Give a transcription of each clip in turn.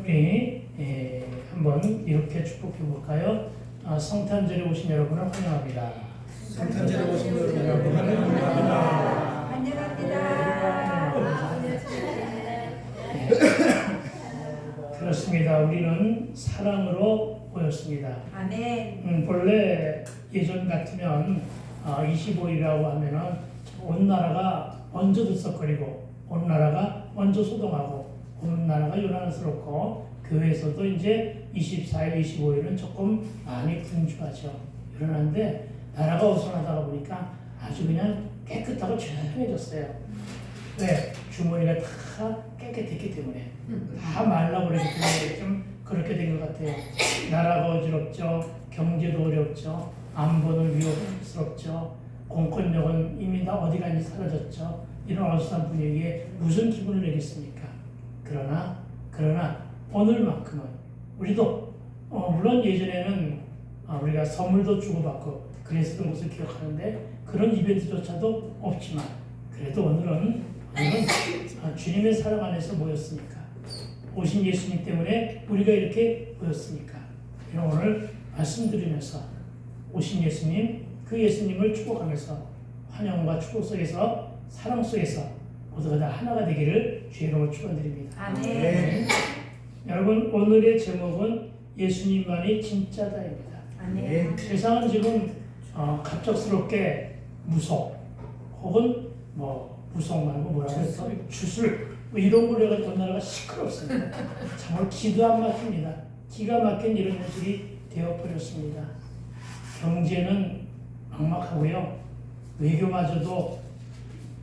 우리 한번 이렇게 축복해 볼까요? 성탄절에 오신 여러분을 환영합니다. 성탄절에 오신 여러분을 환영합니다. 그렇습니다. 우리는 사랑으로 모였습니다. 아멘. 본래 예전 같으면 25일이라고 하면은 온 나라가 먼저 들썩거리고 온 나라가 먼저 소동하고 온 나라가 요란스럽고 교회에서도 이제 24일, 25일은 조금 많이 분주하죠. 그러는데 나라가 어수선하다가 보니까 아주 그냥 깨끗하고 조용해졌어요. 왜? 주머니가 다 깨끗했기 때문에 다 말라버리기 때문에 좀 그렇게 된 것 같아요. 나라가 어지럽죠. 경제도 어렵죠. 안보는 위협스럽죠. 공권력은 이미 다 어디 간지 사라졌죠. 이런 어수선한 분위기에 무슨 기분을 내겠습니까? 그러나 오늘만큼은 우리도 물론 예전에는 우리가 선물도 주고받고 그랬었던 것을 기억하는데 그런 이벤트조차도 없지만 그래도 오늘은 주님의 사랑 안에서 모였으니까 오신 예수님 때문에 우리가 이렇게 모였으니까 오늘 말씀드리면서 오신 예수님 그 예수님을 축복하면서 환영과 축복 속에서 사랑 속에서 모두가 다 하나가 되기를 주의 이름으로 축원드립니다. 아멘. 여러분 오늘의 제목은 예수님만이 진짜다입니다. 아멘. 세상은 지금 갑작스럽게 무속 혹은 무속 말고 뭐라고 해서 주술 이런 걸로 해서 전 나라가 시끄럽습니다. 정말 기도 안 막힙니다. 기가 막힌 이런 현실이 되어버렸습니다. 경제는 막막하고요. 외교마저도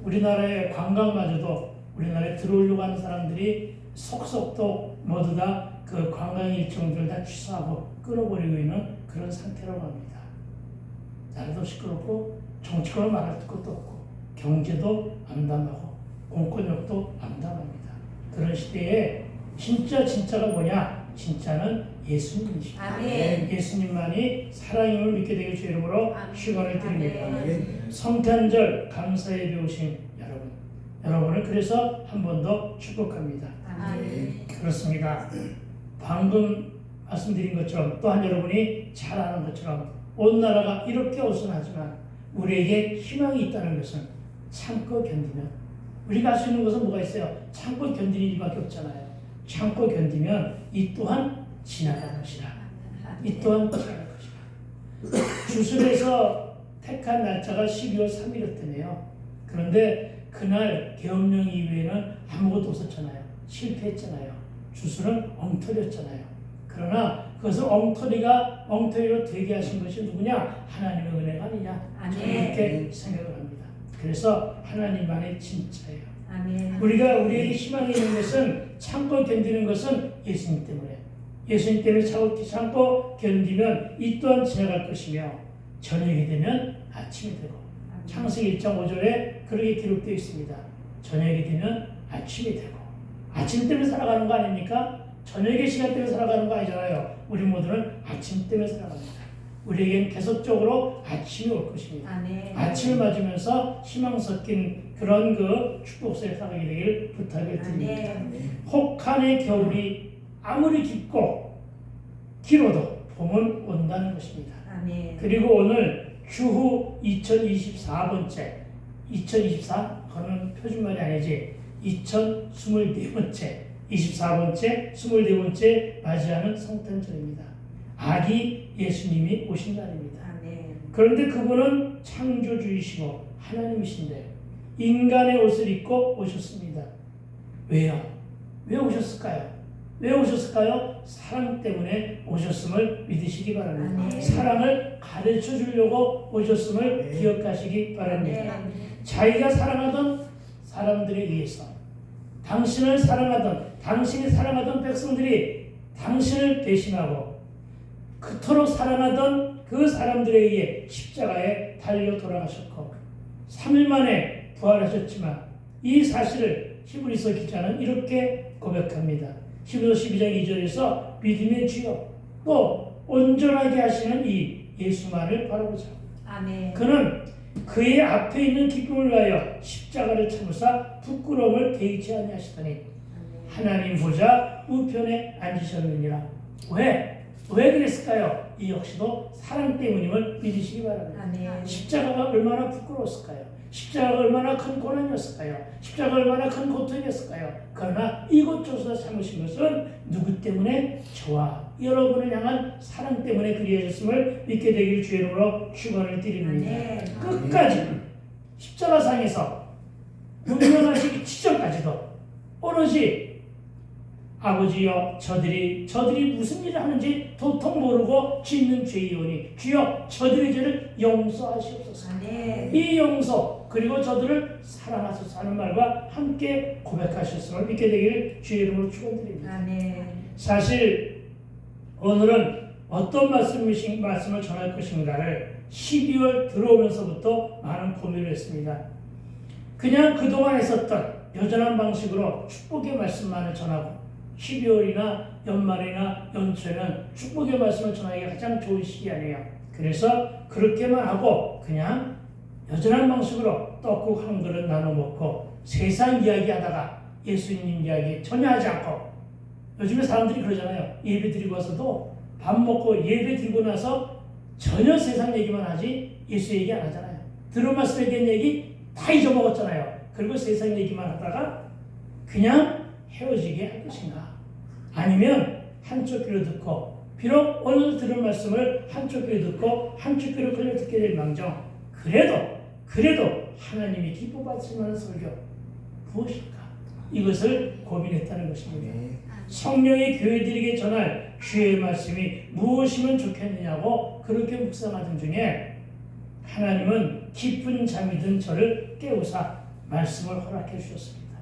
우리나라의 관광마저도 우리나라에 들어오려고 하는 사람들이 속속도 모두 다 그 관광 일정들을 다 취소하고 끊어버리고 있는 그런 상태라고 합니다. 나라도 시끄럽고 정치권을 말할 것도 없고 경제도 암담하고 공권력도 암담합니다. 그런 시대에 진짜가 뭐냐? 진짜는 예수님이십니다. 아멘. 예수님만이 사랑임을 믿게 되길 주의 이름으로 아멘. 축원을 드립니다. 아멘. 성탄절 감사의 배우신 여러분을 그래서 한 번 더 축복합니다. 아멘. 그렇습니다. 방금 말씀드린 것처럼 또한 여러분이 잘 아는 것처럼 온 나라가 이렇게 어수선하지만 우리에게 희망이 있다는 것은 참고 견디면 우리가 할 수 있는 것은 뭐가 있어요? 참고 견디는 일밖에 없잖아요. 참고 견디면 이 또한 지나갈 것이다. 이 또한 지나갈 것이다. 주술에서 택한 날짜가 12월 3일이었다네요. 그런데 그날 계엄령 이후에는 아무것도 없었잖아요. 실패했잖아요. 주술은 엉터리였잖아요. 그러나 그것을 엉터리로 되게 하신 것이 누구냐? 하나님의 은혜가 아니냐? 저는 이렇게 생각을 합니다. 그래서 하나님만의 진짜예요. 아멘. 우리에게 희망이 있는 것은 참고 견디는 것은 예수님 때문에. 예수님 때문에 참고 견디면 이 또한 지나갈 것이며 저녁이 되면 아침이 되고 창세기 1장 5절에 그렇게 기록되어 있습니다. 저녁이 되면 아침이 되고 아침 때문에 살아가는 거 아닙니까? 저녁의 시간 때문에 살아가는 거 아니잖아요. 우리 모두는 아침 때문에 살아갑니다. 우리에겐 계속적으로 아침이 올 것입니다. 아멘. 아침을 맞으면서 희망 섞인 그런 그 축복 속에 살아가게 되기를 부탁을 드립니다. 혹한의 겨울이 아무리 깊고 길어도 봄은 온다는 것입니다. 아멘. 그리고 오늘 주후 2024번째 2024? 그거는 표준말이 아니지 2024번째 24번째 24번째 맞이하는 성탄절입니다. 아기 예수님이 오신 날입니다. 아멘. 그런데 그분은 창조주이시고 하나님이신데 인간의 옷을 입고 오셨습니다. 왜요? 왜 오셨을까요? 왜 오셨을까요? 사랑 때문에 오셨음을 믿으시기 바랍니다. 아멘. 사랑을 가르쳐 주려고 오셨음을 기억하시기 바랍니다. 아멘. 자기가 사랑하던 사람들에 의해서 당신이 사랑하던 백성들이 당신을 배신하고 그토록 사랑하던 그 사람들에 의해 십자가에 달려 돌아가셨고 3일 만에 부활하셨지만 이 사실을 히브리서 기자는 이렇게 고백합니다. 히브리서 12장 2절에서 믿음의 주여 또 온전하게 하시는 이 예수만을 바라보자. 아멘. 그는 그의 앞에 있는 기쁨을 위하여 십자가를 참으사 부끄러움을 개의치 아니하시더니 하나님 보좌 우편에 앉으셨느니라. 왜 그랬을까요? 이 역시도 사랑 때문임을 믿으시기 바랍니다. 아멘. 십자가가 얼마나 부끄러웠을까요? 십자가가 얼마나 큰 고난이었을까요? 십자가가 얼마나 큰 고통이었을까요? 그러나 이곳저곳에서 참으신 것은 누구 때문에? 저와 여러분을 향한 사랑 때문에 그리하셨음을 믿게 되길 주의 이름으로 축원을 드립니다. 아멘. 끝까지 십자가상에서 운명하시기 직전까지도 오로지 아버지여 저들이 무슨 일을 하는지 도통 모르고 짓는 죄이오니 주여 저들의 죄를 용서하시옵소서. 아멘. 이 용서 그리고 저들을 사랑하소서 하는 말과 함께 고백하셨음을 믿게 되기를 주의 이름으로 축원드립니다. 아멘. 사실 오늘은 어떤 말씀을 전할 것인가를 12월 들어오면서부터 많은 고민을 했습니다. 그냥 그동안 했었던 여전한 방식으로 축복의 말씀만을 전하고 12월이나 연말이나 연초에는 축복의 말씀을 전하기가 가장 좋은 시기 아니에요. 그래서 그렇게만 하고 그냥 여전한 방식으로 떡국 한 그릇 나눠 먹고 세상 이야기 하다가 예수님 이야기 전혀 하지 않고, 요즘에 사람들이 그러잖아요. 예배 드리고 와서도 밥 먹고 예배 드리고 나서 전혀 세상 얘기만 하지 예수 얘기 안 하잖아요. 들은 말씀에 대한 얘기 다 잊어먹었잖아요. 그리고 세상 얘기만 하다가 그냥 헤어지게 할 것인가? 아니면 한쪽 귀로 듣고, 비록 오늘 들은 말씀을 한쪽 귀로 듣고 한쪽 귀로 흘려 듣게 될 망정, 그래도 하나님이 기뻐 받으실 만한 설교 무엇일까? 이것을 고민했다는 것입니다. 성령이 교회들에게 전할 주의 말씀이 무엇이면 좋겠느냐고 그렇게 묵상하던 중에 하나님은 깊은 잠이 든 저를 깨우사 말씀을 허락해 주셨습니다.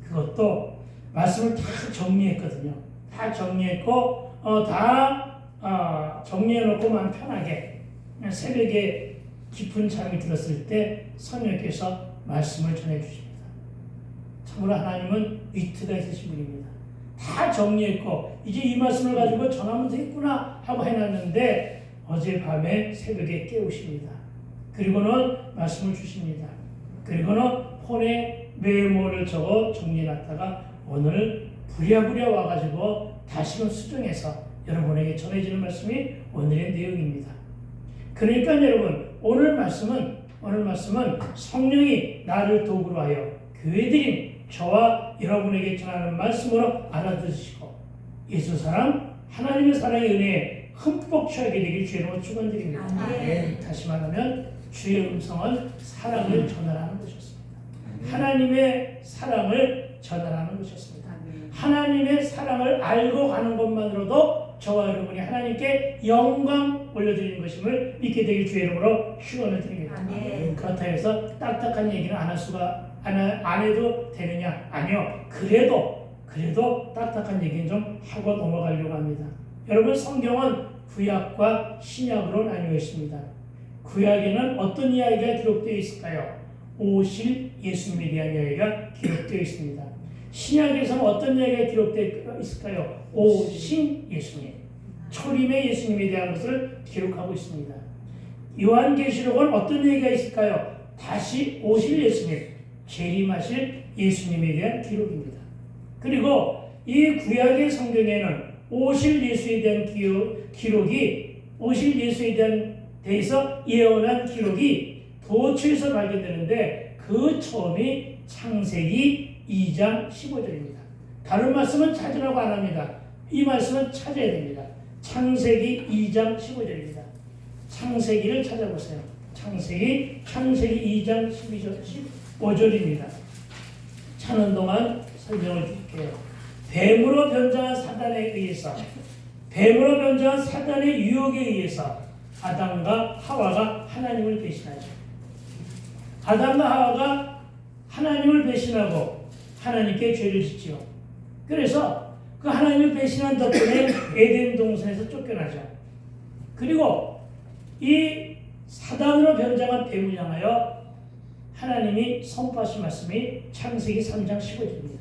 그것도 말씀을 다 정리했거든요. 다 정리했고 정리해놓고 마음 편하게 새벽에 깊은 잠이 들었을 때 성령께서 말씀을 전해주십니다. 참으로 하나님은 위트가 있으신 분입니다. 다 정리했고 이제 이 말씀을 가지고 전하면 되겠구나 하고 해놨는데 어젯밤에 새벽에 깨우십니다. 그리고는 말씀을 주십니다. 그리고는 폰에 메모를 적어 정리해놨다가 오늘 부랴부랴 와가지고 다시금 수정해서 여러분에게 전해지는 말씀이 오늘의 내용입니다. 그러니까 여러분 오늘 말씀은 성령이 나를 도구로 하여 교회들인 저와 여러분에게 전하는 말씀으로 알아들으시고 예수 사랑 하나님의 사랑의 은혜에 흠뻑 취하게 되길 주의로 축원드립니다. 아멘. 다시 말하면 주의 음성은 사랑을 전달하는 것이었습니다. 하나님의 사랑을 전달하는 것이었습니다. 하나님의 사랑을 알고 가는 것만으로도 저와 여러분이 하나님께 영광 올려드리는 것임을 믿게 되길 주의 이름으로 축원을 드립니다. 아멘. 그렇다 해서 딱딱한 얘기는 안 해도 되느냐? 아니요. 그래도 딱딱한 얘기는 좀 하고 넘어가려고 합니다. 여러분 성경은 구약과 신약으로 나뉘어 있습니다. 구약에는 어떤 이야기가 기록되어 있을까요? 오실 예수님에 대한 이야기가 기록되어 있습니다. 신약에서는 어떤 이야기가 기록되어 있을까요? 오신 예수님, 초림의 예수님에 대한 것을 기록하고 있습니다. 요한계시록은 어떤 얘기가 있을까요? 다시 오실 예수님, 재림하실 예수님에 대한 기록입니다. 그리고 이 구약의 성경에는 오실 예수에 대한 기록이 오실 예수에 대해서 예언한 기록이 도처에서 발견되는데 그 처음이 창세기 2장 15절입니다. 다른 말씀은 찾으라고 안 합니다. 이 말씀은 찾아야 됩니다. 창세기 2장 15절입니다. 창세기를 찾아보세요. 창세기 2장 15절입니다. 찾는 동안 설명을 드릴게요. 뱀으로 변장한 사단의 유혹에 의해서 아담과 하와가 하나님을 배신하죠. 아담과 하와가 하나님을 배신하고 하나님께 죄를 짓지요. 그래서 그 하나님을 배신한 덕분에 에덴 동산에서 쫓겨나죠. 그리고 이 사단으로 변장한 뱀을 향하여 하나님이 선포하신 말씀이 창세기 3장 15절입니다.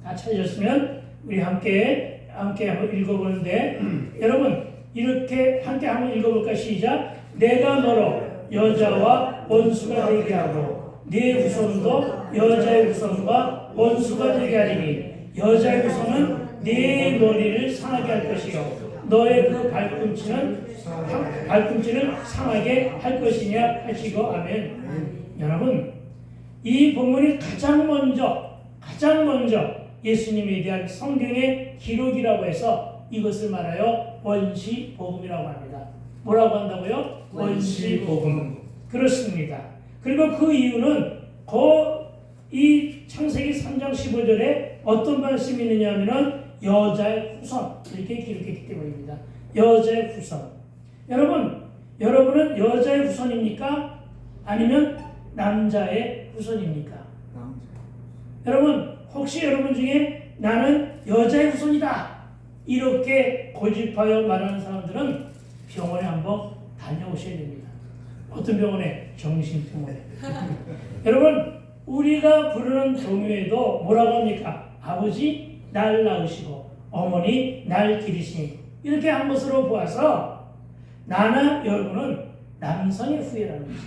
다 찾으셨으면 우리 함께 한번 읽어보는데 여러분 이렇게 함께 한번 읽어볼까? 시작. 내가 너로 여자와 원수가 되게 하고 네 후손도 여자의 후손과 원수가 되게 하리니 여자의 후손은 네 머리를 상하게 할 것이요 너의 그 발꿈치를 상하게 할 것이냐 하시고 아멘. 여러분 이 본문이 가장 먼저 예수님에 대한 성경의 기록이라고 해서 이것을 말하여 원시복음이라고 합니다. 뭐라고 한다고요? 원시복음. 그렇습니다. 그리고 그 이유는 이 창세기 3장 15절에 어떤 말씀이 있느냐 하면 여자의 후손 이렇게 기록했기 때문입니다. 여자의 후손. 여러분은 여자의 후손입니까? 아니면 남자의 후손입니까? 여러분 혹시 여러분 중에 나는 여자의 후손이다 이렇게 고집하여 말하는 사람들은 병원에 한번 다녀오셔야 됩니다. 어떤 병원에? 정신병원에. 여러분 우리가 부르는 동요에도 뭐라고 합니까? 아버지 날 낳으시고 어머니 날 기르시니 이렇게 한 것으로 보아서 나나 여러분은 남성의 후예라는 것이죠.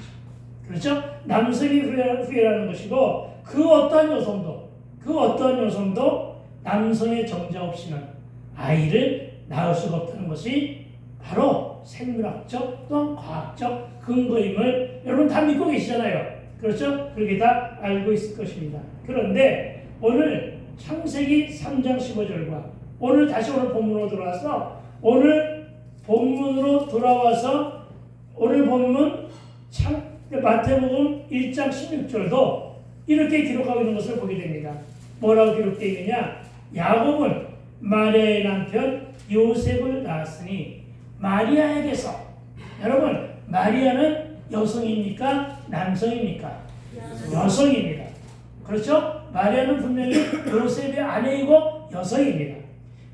그렇죠? 남성의 후예라는 것이고 그 어떠한 여성도 남성의 정자 없이는 아이를 낳을 수가 없다는 것이 바로 생물학적 또한 과학적 근거임을 여러분 다 믿고 계시잖아요. 그렇죠? 그렇게 다 알고 있을 것입니다. 그런데 오늘 창세기 3장 15절과 오늘 본문으로 돌아와서 오늘 본문 마태복음 1장 16절도 이렇게 기록하고 있는 것을 보게 됩니다. 뭐라고 기록되어 있느냐? 야곱은 마리아의 남편 요셉을 낳았으니 마리아에게서 여러분 마리아는 여성입니까? 남성입니까? 여성입니다. 그렇죠? 마리아는 분명히 요셉의 아내이고 여성입니다.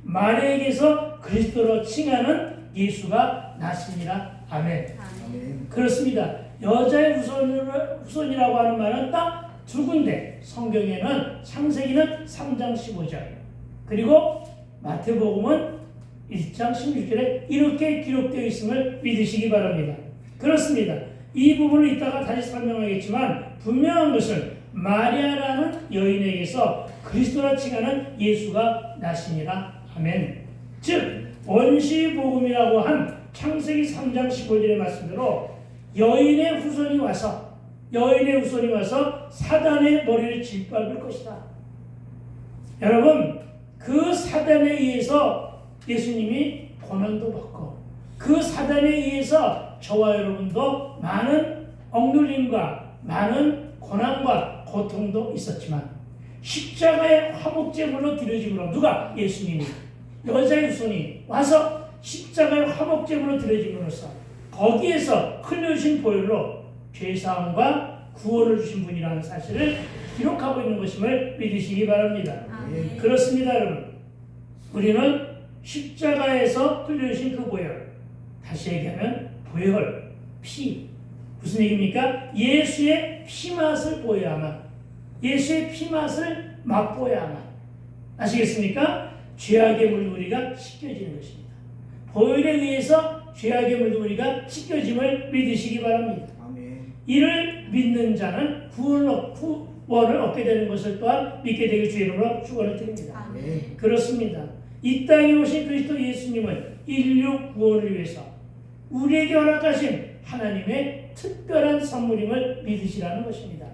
마리아에게서 그리스도로 칭하는 예수가 나시니라. 아멘. 그렇습니다. 여자의 후손이라고 하는 말은 딱 두 군데 성경에는 창세기는 3장 15절 그리고 마태복음은 1장 16절에 이렇게 기록되어 있음을 믿으시기 바랍니다. 그렇습니다. 이 부분을 이따가 다시 설명하겠지만 분명한 것은 마리아라는 여인에게서 그리스도라 칭하는 예수가 나시니라. 아멘. 즉 원시복음이라고 한 창세기 3장 15절의 말씀대로 여인의 후손이 와서 사단의 머리를 짓밟을 것이다. 여러분 그 사단에 의해서 예수님이 고난도 받고 그 사단에 의해서 저와 여러분도 많은 억눌림과 많은 고난과 고통도 있었지만 십자가의 화목제물로 드려짐으로 누가? 예수님이 여자의 후손이 와서 십자가의 화목제물로 드려짐으로써 거기에서 흘려주신 보혈로 죄사함과 구원을 주신 분이라는 사실을 기록하고 있는 것임을 믿으시기 바랍니다. 아멘. 그렇습니다 여러분. 우리는 십자가에서 흘려주신 그 보혈, 다시 얘기하면 보혈, 피, 무슨 얘기입니까? 예수의 피맛을 보여야만, 예수의 피맛을 맛보야만, 아시겠습니까? 죄악의 물우리가 씻겨지는 것입니다. 보혈에 의해서 죄악의 물우리가 씻겨짐을 믿으시기 바랍니다. 아멘. 이를 믿는 자는 구원을 얻게 되는 것을 또한 믿게 되길 주의 이름으로 축원을 드립니다. 아멘. 그렇습니다. 이 땅에 오신 그리스도 예수님은 인류 구원을 위해서 우리에게 허락하신 하나님의 특별한 선물임을 믿으시라는 것입니다.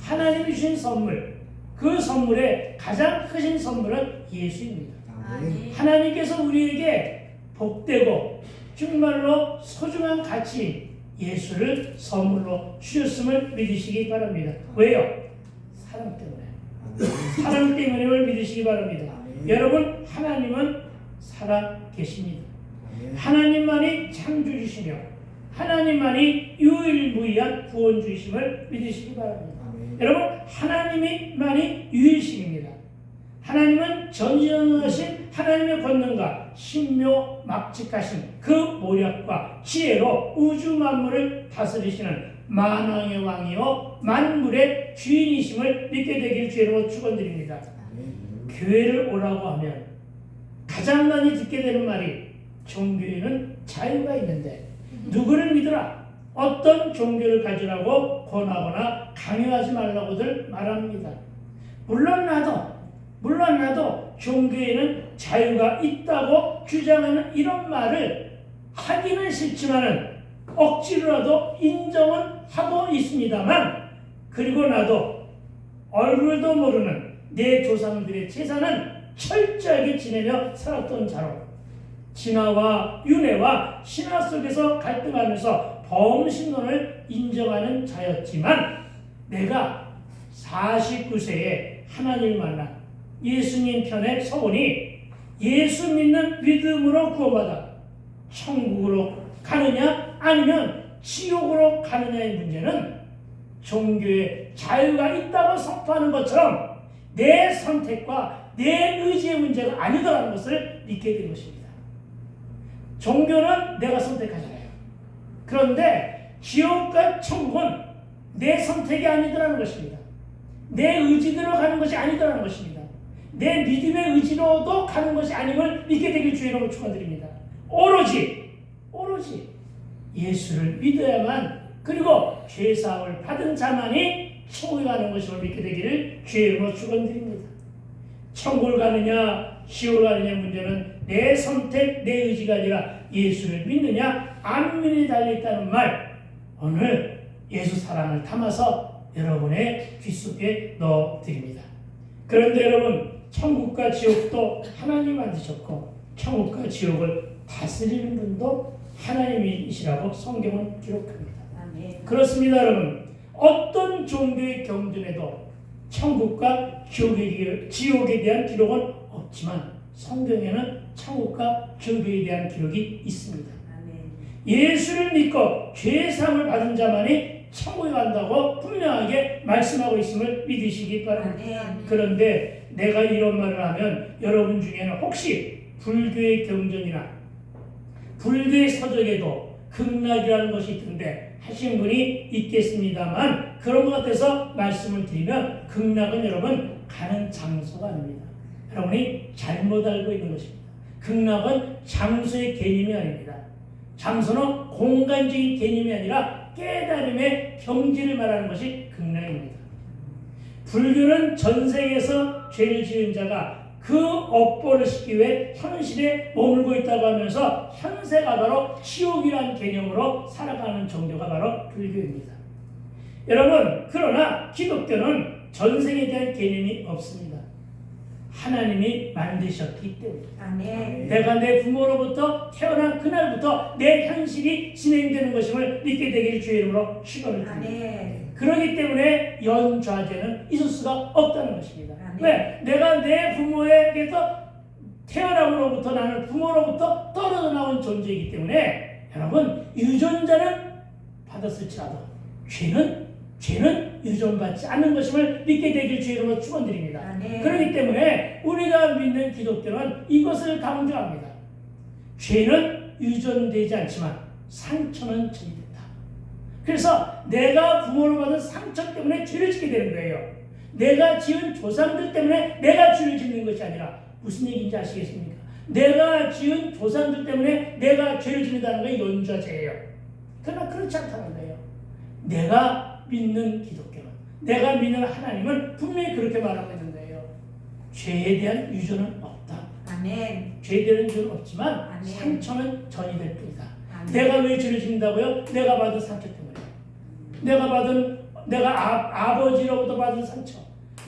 하나님이 주신 선물, 그 선물의 가장 크신 선물은 예수입니다. 아멘. 하나님께서 우리에게 복되고 정말로 소중한 가치인 예수를 선물로 주셨음을 믿으시기 바랍니다. 왜요? 사랑 때문에. 사랑 때문임을 믿으시기 바랍니다. 여러분, 하나님은 살아계십니다. 하나님만이 창조주시며 하나님만이 유일무이한 구원주이심을 믿으시기 바랍니다. 여러분, 하나님만이 유일신입니다. 하나님은 전지전능하신 하나님의 권능과 신묘막직하신 그 모략과 지혜로 우주 만물을 다스리시는 만왕의 왕이요 만물의 주인이심을 믿게 되길 주로 축원드립니다. 교회를 오라고 하면 가장 많이 듣게 되는 말이 종교에는 자유가 있는데 누구를 믿으라, 어떤 종교를 가지라고 권하거나 강요하지 말라고들 말합니다. 물론 나도 물론 나도 종교에는 자유가 있다고 주장하는 이런 말을 하기는 싫지만은 억지로라도 인정은 하고 있습니다만, 그리고 나도 얼굴도 모르는 내 조상들의 제사는 철저하게 지내며 살았던 자로 진화와 윤회와 신화 속에서 갈등하면서 범신론을 인정하는 자였지만, 내가 49세에 하나님을 만나 예수님 편에 서보니 예수 믿는 믿음으로 구원받아 천국으로 가느냐 아니면 지옥으로 가느냐의 문제는 종교에 자유가 있다고 선포하는 것처럼 내 선택과 내 의지의 문제가 아니더라는 것을 믿게 된 것입니다. 종교는 내가 선택하잖아요. 그런데 지옥과 천국은 내 선택이 아니더라는 것입니다. 내 의지대로 가는 것이 아니더라는 것입니다. 내 믿음의 의지로도 가는 것이 아님을 믿게 되길 주의 이름으로 축원드립니다. 오로지 예수를 믿어야만, 그리고 죄사함을 받은 자만이 천국에 가는 것임을 믿게 되기를 주의 이름으로 축원드립니다. 천국을 가느냐 지옥을 가느냐 문제는 내 선택, 내 의지가 아니라 예수를 믿느냐 안 믿느냐에 달려있다는 말, 오늘 예수 사랑을 담아서 여러분의 귓속에 넣어드립니다. 그런데 여러분, 천국과 지옥도 하나님이 만드셨고 천국과 지옥을 다스리는 분도 하나님이시라고 성경은 기록합니다. 아멘. 그렇습니다. 여러분, 어떤 종교의 경전에도 천국과 지옥에 대한 기록은 없지만 성경에는 천국과 지옥에 대한 기록이 있습니다. 아멘. 예수를 믿고 죄사함을 받은 자만이 천국에 간다고 분명하게 말씀하고 있음을 믿으시기 바랍니다. 아멘. 그런데 내가 이런 말을 하면 여러분 중에는 혹시 불교의 경전이나 불교의 서적에도 극락이라는 것이 있던데 하신 분이 있겠습니다만, 그런 것 같아서 말씀을 드리면 극락은 여러분 가는 장소가 아닙니다. 여러분이 잘못 알고 있는 것입니다. 극락은 장소의 개념이 아닙니다. 장소는 공간적인 개념이 아니라 깨달음의 경지를 말하는 것이 극락입니다. 불교는 전생에서 죄를 지은 자가 그 업보를 씻기 위해 현실에 머물고 있다고 하면서 현세가 바로 지옥이라는 개념으로 살아가는 종교가 바로 불교입니다. 여러분, 그러나 기독교는 전생에 대한 개념이 없습니다. 하나님이 만드셨기 때문에. 아멘. 내가 내 부모로부터 태어난 그날부터 내 현실이 진행되는 것임을 믿게 되기를 주의 이름으로 축원을 드립니다. 아멘. 그렇기 때문에 연좌제는 있을 수가 없다는 것입니다. 아멘. 왜? 내가 내 부모에게서 태어남으로부터, 나는 부모로부터 떨어져 나온 존재이기 때문에 여러분, 유전자는 받았을지라도 죄는 유전받지 않는 것임을 믿게 되길 주의 이름으로 축원드립니다. 아멘. 그렇기 때문에 우리가 믿는 기독교는 이것을 강조합니다. 죄는 유전되지 않지만 상처는 전이된다. 그래서 내가 부모로 받은 상처 때문에 죄를 짓게 되는 거예요. 내가 지은 조상들 때문에 내가 죄를 짓는 것이 아니라, 무슨 얘기인지 아시겠습니까? 내가 지은 조상들 때문에 내가 죄를 짓는다는 게 연좌제예요. 그러나 그렇지 않다는 거예요. 내가 믿는 기독교는, 내가 믿는 하나님은 분명히 그렇게 말하고 있는 거예요. 죄에 대한 유전은 없다. 아멘. 죄에 대한 유전은 없지만 아멘. 상처는 전이 될 뿐이다. 아멘. 내가 왜 죄를 짓는다고요? 내가 받은 상처 때문에. 내가 아버지로부터 받은 상처,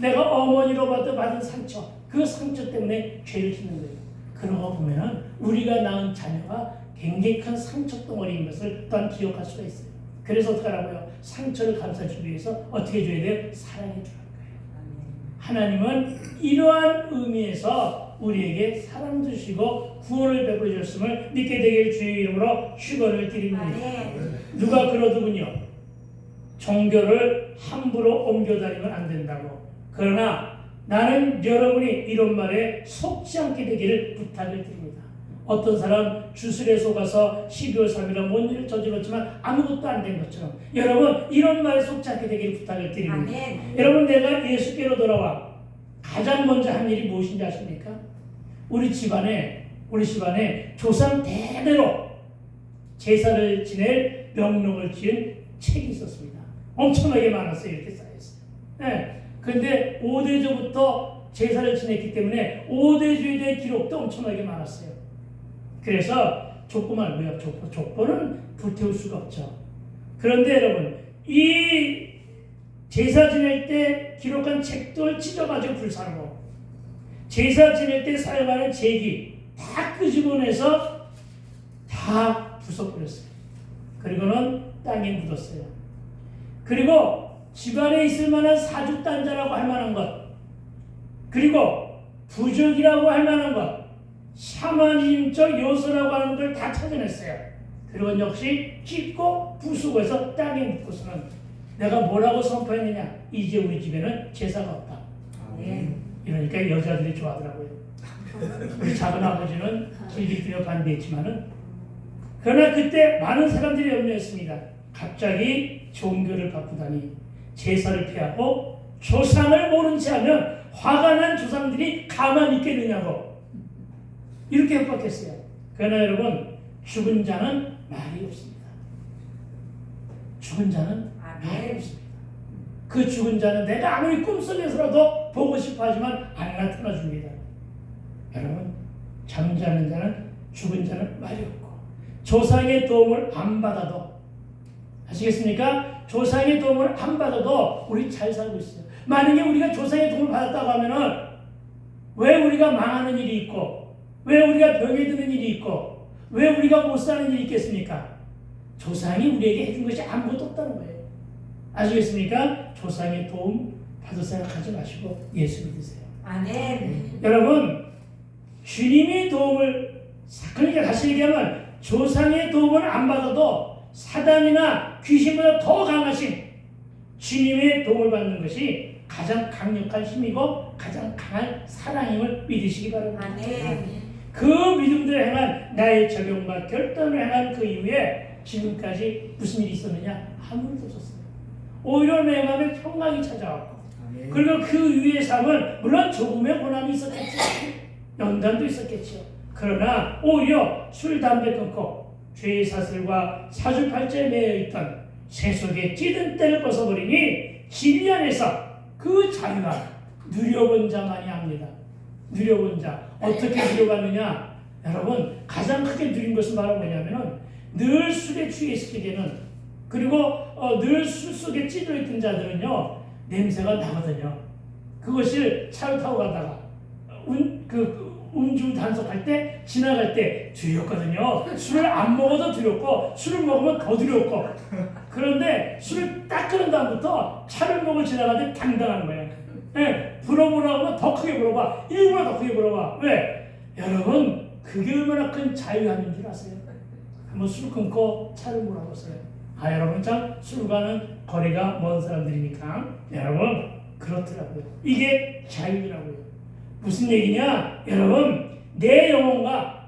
내가 어머니로부터 받은 상처, 그 상처 때문에 죄를 짓는 거예요. 그러고 보면은 우리가 낳은 자녀가 굉장히 큰 상처 덩어리인 것을 또한 기억할 수가 있어요. 그래서 어떻게 하라고요? 상처를 감싸주기 위해서 어떻게 줘야 돼요? 사랑해 주라는 거예요. 하나님은 이러한 의미에서 우리에게 사랑 주시고 구원을 베풀어 주셨음을 믿게 되길 주의 이름으로 축원을 드립니다. 아멘. 누가 그러더군요. 종교를 함부로 옮겨다니면 안 된다고. 그러나 나는 여러분이 이런 말에 속지 않게 되기를 부탁을 드립니다. 어떤 사람 주술에 속아서 12월 3일에 뭔 일을 저질렀지만 아무것도 안 된 것처럼, 여러분 이런 말에 속지 않게 되기를 부탁을 드립니다. 아멘. 여러분, 내가 예수께로 돌아와 가장 먼저 한 일이 무엇인지 아십니까? 우리 집안에 조상 대대로 제사를 지낼 명록을 지은 책이 있었습니다. 엄청나게 많았어요. 이렇게 쌓여있어요. 네. 근데 5대조부터 제사를 지냈기 때문에 5대주에 대한 기록도 엄청나게 많았어요. 그래서 족보만 뭐야? 족보는 불태울 수가 없죠. 그런데 여러분, 이 제사 지낼 때 기록한 책들 찢어가지고 불사르고, 제사 지낼 때 사용하는 제기 다 끄집어내서 다 부숴버렸어요. 그리고는 땅에 묻었어요. 그리고 집안에 있을 만한 사주단자라고 할 만한 것, 그리고 부적이라고 할 만한 것, 샤머니즘적 요소라고 하는 걸 다 찾아냈어요. 그리고 역시 찢고 부수고 해서 땅에 묻고서는 내가 뭐라고 선포했느냐? 이제 우리 집에는 제사가 없다. 아멘. 이러니까 여자들이 좋아하더라고요. 우리 작은 아버지는 길들여 반대했지만은, 그러나 그때 많은 사람들이 염려했습니다. 갑자기 종교를 바꾸다니, 제사를 피하고 조상을 모른 채 하면 화가 난 조상들이 가만히 있겠느냐고 이렇게 협박했어요. 그러나 여러분, 죽은 자는 말이 없습니다. 죽은 자는 말이 없습니다. 그 죽은 자는 내가 아무리 꿈속에서라도 보고 싶어 하지만 안 나타나 줍니다. 여러분, 잠자는 자는, 죽은 자는 말이 없고 조상의 도움을 안 받아도, 아시겠습니까? 조상의 도움을 안 받아도 우리 잘 살고 있어요. 만약에 우리가 조상의 도움을 받았다고 하면은 왜 우리가 망하는 일이 있고, 왜 우리가 병에 드는 일이 있고, 왜 우리가 못 사는 일이 있겠습니까? 조상이 우리에게 해준 것이 아무것도 없다는 거예요. 아시겠습니까? 조상의 도움 받을 생각하지 마시고 예수 믿으세요. 아멘. 여러분, 주님의 도움을, 그러니까 다시 얘기하면 조상의 도움을 안 받아도 사단이나 귀신보다 더 강하신 주님의 도움을 받는 것이 가장 강력한 힘이고 가장 강한 사랑임을 믿으시기 바랍니다. 아멘. 그 믿음대로 행한 나의 적용과 결단을 행한 그 이후에 지금까지 무슨 일이 있었느냐? 아무 일도 없었어요. 오히려 내 마음에 평강이 찾아왔고, 그리고 그 위의 삶은 물론 조금의 고난이 있었겠지, 연단도 있었겠죠. 그러나 오히려 술, 담배 끊고 죄의 사슬과 사주팔자에 매여있던 세속의 찌든 때를 벗어버리니 진리 안에서 그 자유가 누려본 자만이 합니다. 누려본 자. 어떻게 누려봤느냐? 여러분, 가장 크게 누린 것은 바로 뭐냐면은 늘 술에 취해 있을 때는, 그리고 늘 술 속에 찌들어있던 자들은요, 냄새가 나거든요. 그것을 차를 타고 가다가 운주 단속할 때, 지나갈 때 두렵거든요. 술을 안 먹어도 두렵고, 술을 먹으면 더 두렵고. 그런데 술을 딱 끓은 다음부터 차를 먹을 지나가는데 당당한 거예요. 네, 불어보라고 하면 더 크게 불어봐. 일부러 더 크게 불어봐. 왜? 여러분, 그게 얼마나 큰 자유함인 줄 아세요? 한번 술 끊고 차를 몰아보세요. 아, 여러분 참 술과는 거리가 먼 사람들이니까 여러분 그렇더라고요. 이게 자유라고요. 무슨 얘기냐? 여러분, 내 영혼과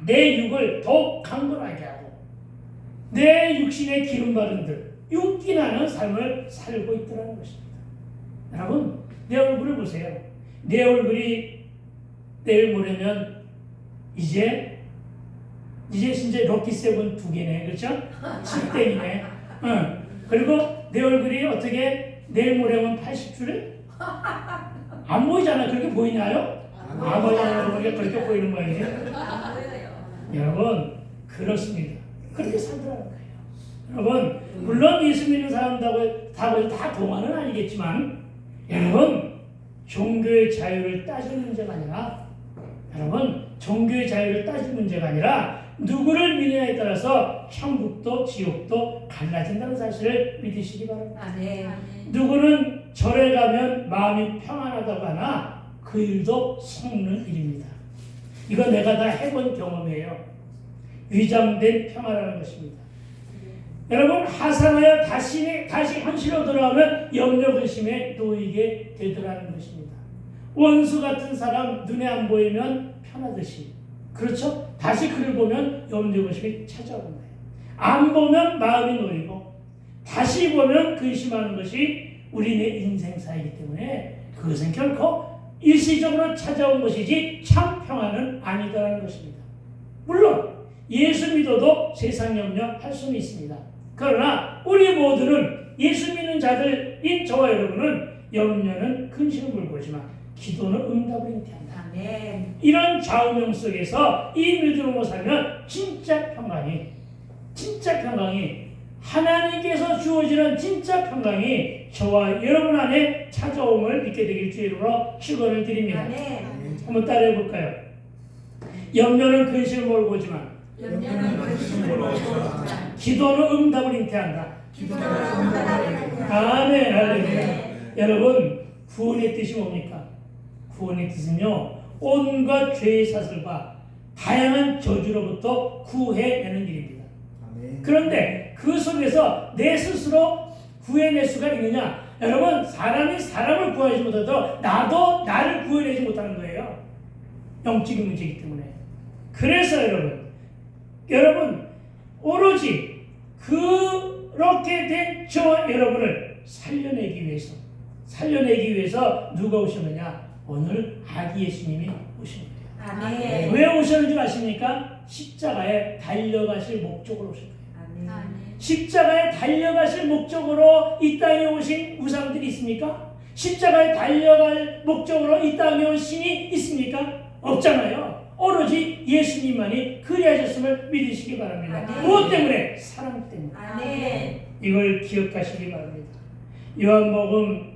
내 육을 더욱 강건하게 하고 내 육신의 기름 바른 듯 윤기 나는 삶을 살고 있더라는 것입니다. 여러분, 내 얼굴을 보세요. 내 얼굴이 내일 모레면 이제 진짜 럭키세븐 2개네, 그렇죠? 7땡이네. 그리고 내 얼굴이 어떻게 내일 모레면 80줄에? 안 보이잖아. 그렇게 보이나요? 안 보이잖아요. 우리가 그렇게 보이는 모양이에요. 여러분, 그렇습니다. 그렇게 살더라는 거예요. 여러분, 물론 예수 믿는 사람들하고 다 동안은 아니겠지만, 여러분, 종교의 자유를 따질 문제가 아니라, 여러분, 종교의 자유를 따질 문제가 아니라 누구를 믿느냐에 따라서 천국도 지옥도 갈라진다는 사실을 믿으시기 바랍니다. 아멘. 누구는 절에 가면 마음이 평안하다고 하나 그 일도 속는 일입니다. 이거 내가 다 해본 경험이에요. 위장된 평화라는 것입니다. 여러분, 하산하여 다시 현실로 돌아오면 염려 근심에 놓이게 되더라는 것입니다. 원수 같은 사람 눈에 안 보이면 편하듯이, 그렇죠? 다시 그를 보면 염려 근심이 찾아오는 거예요. 안 보면 마음이 놓이고 다시 보면 근심하는 것이 우리의 인생사이기 때문에 그것은 결코 일시적으로 찾아온 것이지 참 평화는 아니다라는 것입니다. 물론 예수 믿어도 세상 염려할 수는 있습니다. 그러나 우리 모두는, 예수 믿는 자들인 저와 여러분은 염려는 근심을 물고 오지만 기도는 응답을 잉태한다. 아멘. 이런 좌우명 속에서 이 믿음으로 살면 진짜 평강이 하나님께서 주어지는 진짜 평강이 저와 여러분 안에 찾아옴을 믿게 되길 주의 이름으로 축원을 드립니다. 아멘. 한번 따라해 볼까요? 염려는 근심을 몰고 오지만 염려는 근심을 몰고 오지만 기도는 응답을 잉태한다. 기도는 응답을 잉태한다. 아멘. 할렐루야. 아멘. 여러분, 구원의 뜻이 뭡니까? 구원의 뜻은요, 온갖 죄의 사슬과 다양한 저주로부터 구해내는 일입니다. 그런데 그 속에서 내 스스로 구해낼 수가 있느냐? 여러분, 사람이 사람을 구하지 못해도 나도 나를 구해내지 못하는 거예요. 영적인 문제이기 때문에. 그래서 여러분 오로지 그렇게 된 저와 여러분을 살려내기 위해서 누가 오셨느냐? 오늘 아기 예수님이 오신 거예요. 아멘. 왜 오셨는지 아십니까? 십자가에 달려가실 목적으로 오신 거예요. 아멘. 십자가에 달려가실 목적으로 이 땅에 오신 우상들이 있습니까? 십자가에 달려갈 목적으로 이 땅에 온 신이 있습니까? 없잖아요. 오로지 예수님만이 그리하셨음을 믿으시기 바랍니다. 아멘. 무엇 때문에? 사랑 때문에. 아멘. 이걸 기억하시기 바랍니다. 요한복음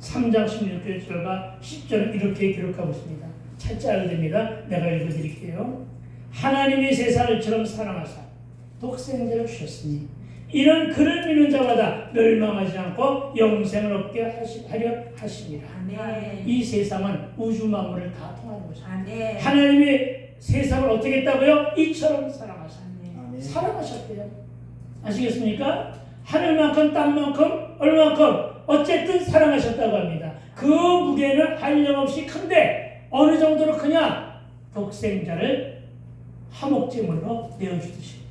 3장 16절과 10절은 이렇게 기록하고 있습니다. 찾지 않아도 됩니다. 내가 읽어드릴게요. 하나님이 세상을 처럼 사랑하사 독생자를 주셨으니 이런 그를 믿는 자마다 멸망하지 않고 영생을 얻게 하려 하십니다. 아멘. 이 세상은 우주 만물을 다 통하는 것입니다. 아멘. 하나님이 세상을 어떻게 했다고요? 이처럼 사랑하사. 아멘. 사랑하셨대요. 아시겠습니까? 하늘만큼 땅만큼 얼만큼 어쨌든 사랑하셨다고 합니다. 그 무게는 한량없이 큰데 어느 정도로 크냐? 독생자를 화목제물로 내어주듯이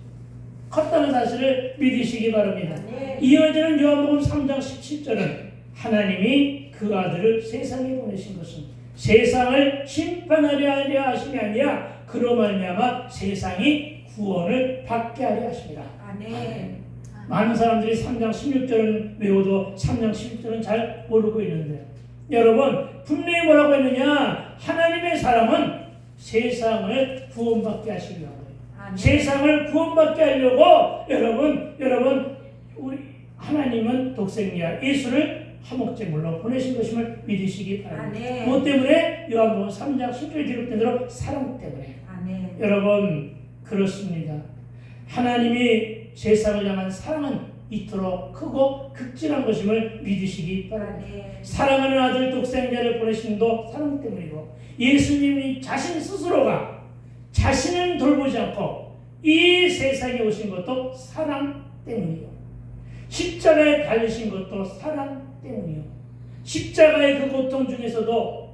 컸다는 사실을 믿으시기 바랍니다. 네. 이어지는 요한복음 3장 17절은 하나님이 그 아들을 세상에 보내신 것은 세상을 심판하려 하심이 아니라 그로 말미암아 세상이 구원을 받게 하려 하십니다. 아멘. 많은 사람들이 3장 16절은 외워도 3장 17절은 잘 모르고 있는데 여러분 분명히 뭐라고 했느냐? 하나님의 사랑은 세상을 구원받게 하시기 위한 거예요. 아멘. 세상을 구원받게 하려고 여러분 우리 하나님은 독생자 예수를 화목제물로 보내신 것임을 믿으시기 바랍니다. 아멘. 무엇 때문에? 요한복음 3장 10절에 기록된 대로 사랑 때문에. 아멘. 여러분 그렇습니다. 하나님이 세상을 향한 사랑은 이토록 크고 극진한 것임을 믿으시기 바랍니다. 아멘. 사랑하는 아들 독생자를 보내심도 사랑 때문이고 예수님이 자신 스스로가 자신을 돌보지 않고 이 세상에 오신 것도 사랑 때문이요. 십자가에 달리신 것도 사랑 때문이요. 십자가의 그 고통 중에서도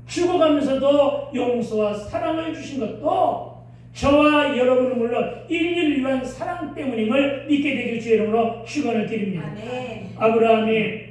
죽어가면서도 용서와 사랑을 주신 것도 저와 여러분은 물론 인류를 위한 사랑 때문임을 믿게 되길 주의 이름으로 축원을 드립니다. 아멘. 아브라함이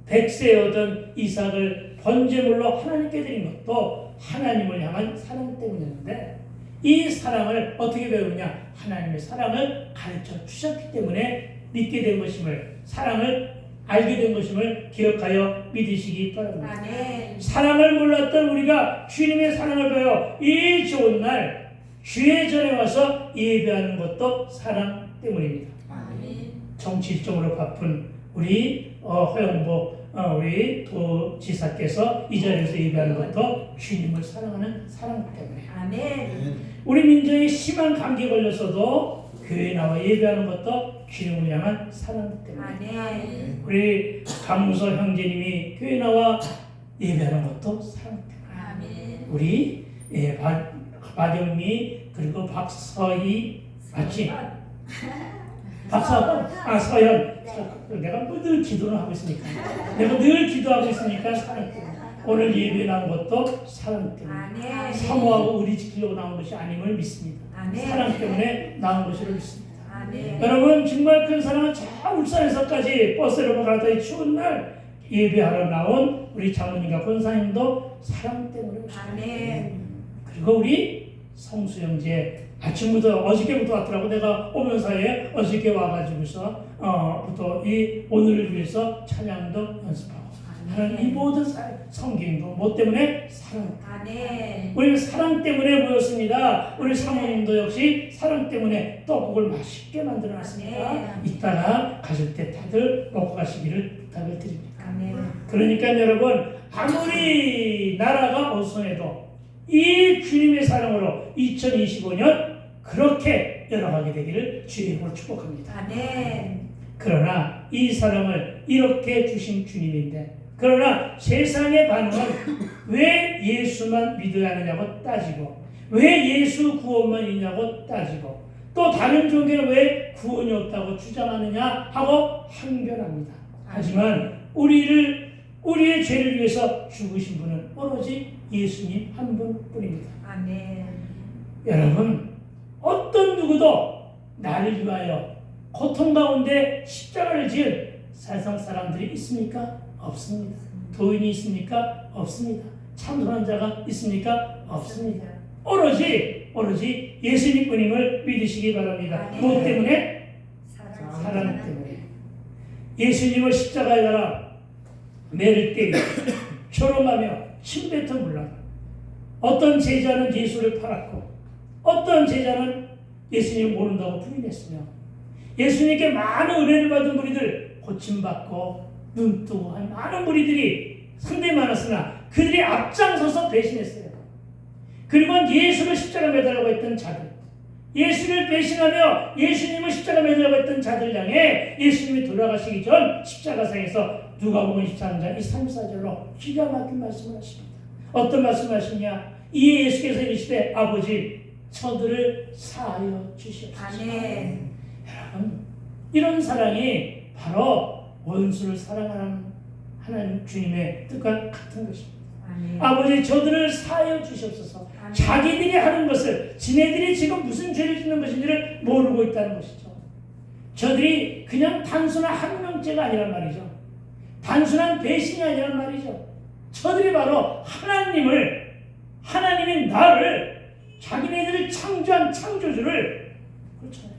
100세에 얻은 이삭을 번제물로 하나님께 드린 것도 하나님을 향한 사랑 때문이었는데 이 사랑을 어떻게 배우느냐? 하나님의 사랑을 가르쳐 주셨기 때문에 믿게 된 것임을 사랑을 알게 된 것임을 기억하여 믿으시기 바랍니다. 아멘. 사랑을 몰랐던 우리가 주님의 사랑을 배워 이 좋은 날 주의 전에 와서 예배하는 것도 사랑 때문입니다. 아멘. 정치적으로 바쁜 우리 허영복 우리 도지사께서 이 자리에서 예배하는 것도 주님을 사랑하는 사랑 때문에. 아멘. 우리 민족이 심한 감기에 걸렸어도 교회에 나와 예배하는 것도 주님을 향한 사랑 때문에. 아멘. 우리 강무서 형제님이 교회에 나와 예배하는 것도 사랑 때문에. 아멘. 우리 박영미 그리고 박서희 맞지? 서현. 내가 늘 기도를 하고 있으니까. 내가 늘 기도하고 있으니까 사랑 때문에. 오늘 예배 나온 것도 사랑 때문에. 아멘. 사모하고 우리 지키려고 나온 것이 아님을 믿습니다. 아멘. 사랑 때문에 나온 것으로 믿습니다. 아멘. 여러분 정말 큰 사랑은 저 울산에서까지 버스로 가다 이 추운 날 예배하러 나온 우리 장모님과 권사님도 사랑 때문에 오셨습니다. 아멘. 그리고 우리 성수 형제 아침부터 어저께부터 왔더라고. 내가 오면서에 어저께 와가지고서 부터 이 오늘을 위해서 찬양도 연습하고 하는 이 모든 성경도 뭐 때문에? 사랑. 아멘. 우리는 사랑 때문에 모였습니다. 우리 사모님도 역시 사랑 때문에 떡국을 맛있게 만들어놨습니다. 이따가 가실 때 다들 먹고 가시기를 부탁을 드립니다. 아멘. 그러니까 여러분, 아무리 나라가 어수선해도 이 주님의 사랑으로 2025년 그렇게 열어가게 되기를 주의 이름으로 축복합니다. 아멘. 그러나 이 사랑을 이렇게 주신 주님인데, 그러나 세상의 반응은 왜 예수만 믿어야 하느냐고 따지고, 왜 예수 구원만 있냐고 따지고, 또 다른 종교는 왜 구원이 없다고 주장하느냐 하고 항변합니다. 하지만 우리의 죄를 위해서 죽으신 분은 오로지 예수님 한 분뿐입니다. 아멘. 여러분, 어떤 누구도 나를 위하여 고통 가운데 십자가를 지은 세상 사람들이 있습니까? 없습니다. 도인이 있습니까? 없습니다. 참선한 자가 있습니까? 없습니다. 오로지 예수님뿐임을 믿으시기 바랍니다. 아멘. 무엇 때문에? 사랑 때문에. 예수님을 십자가에 달아 매를 때리고 조롱하며 침뱉어 물러 어떤 제자는 예수를 팔았고 어떤 제자는 예수님 모른다고 부인했으며 예수님께 많은 은혜를 받은 무리들 고침받고 눈뜨고 한 많은 무리들이 상당히 많았으나 그들이 앞장서서 배신했어요. 그리고 예수를 십자가 매달라고 했던 자들, 예수를 배신하며 예수님을 십자가 매달라고 했던 자들 향해 예수님이 돌아가시기 전 십자가상에서 누가복음 23장 이 34절로 기가 막힌 말씀을 하십니다. 어떤 말씀을 하시냐? 이에 예수께서 이르시되 아버지 저들을 사하여 주시옵소서. 아멘. 여러분, 이런 사랑이 바로 원수를 사랑하는 하나님 주님의 뜻과 같은 것입니다. 아멘. 아버지 저들을 사하여 주시옵소서. 아멘. 자기들이 하는 것을, 지네들이 지금 무슨 죄를 짓는 것인지를 모르고 있다는 것이죠. 저들이 그냥 단순한 학명죄가 아니란 말이죠. 단순한 배신이 아니란 말이죠. 저들이 바로 하나님이 나를, 자기네들을 창조한 창조주를, 그렇잖아요.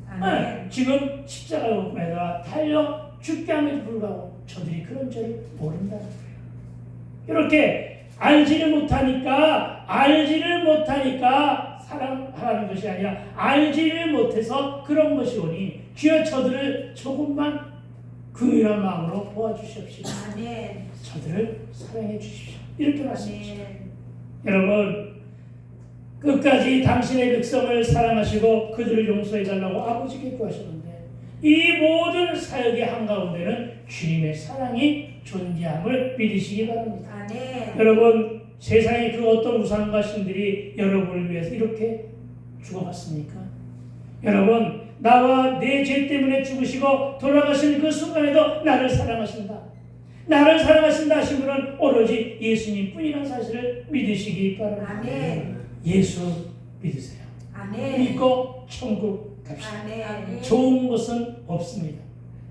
아멘. 지금 십자가에다가 달려 죽게 함에도 불구하고 저들이 그런 죄를 모른다는 거예요. 이렇게 알지를 못하니까 사랑하는 것이 아니라 알지를 못해서 그런 것이 오니 주여 저들을 조금만 긍휼한 마음으로 도와주시옵시고 아멘. 저들을 사랑해 주십시오. 이렇게 말씀하시죠. 아멘. 여러분, 끝까지 당신의 백성을 사랑하시고 그들을 용서해달라고 아버지께 구하셨는데 이 모든 사역의 한가운데는 주님의 사랑이 존재함을 믿으시기 바랍니다. 아멘. 여러분, 세상의 그 어떤 우상과 신들이 여러분을 위해서 이렇게 죽어갔습니까? 여러분, 나와 내 죄 때문에 죽으시고 돌아가신 그 순간에도 나를 사랑하신다. 나를 사랑하신다 하신 분은 오로지 예수님 뿐이라는 사실을 믿으시기 바랍니다. 아멘. 예수 믿으세요. 아멘. 믿고 천국 갑시다. 아멘. 좋은 것은 없습니다.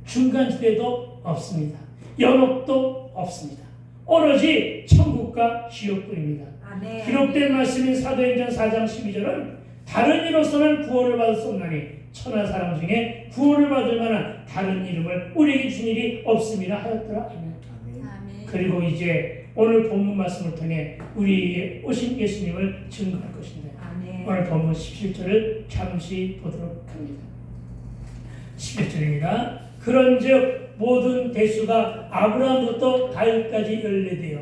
중간지대도 없습니다. 연옥도 없습니다. 오로지 천국과 지옥뿐입니다. 아멘. 기록된 말씀인 사도행전 4장 12절은 다른 이로서는 구원을 받을 수 없나니 천하 사람 중에 구원을 받을 만한 다른 이름을 우리에게 준 일이 없음이라 하였더라. 아멘. 아멘. 그리고 이제 오늘 본문 말씀을 통해 우리에게 오신 예수님을 증거할 것인데 아멘. 오늘 본문 17절을 잠시 보도록 합니다. 11절입니다. 그런즉 모든 대수가 아브라함부터 다윗까지 열례되어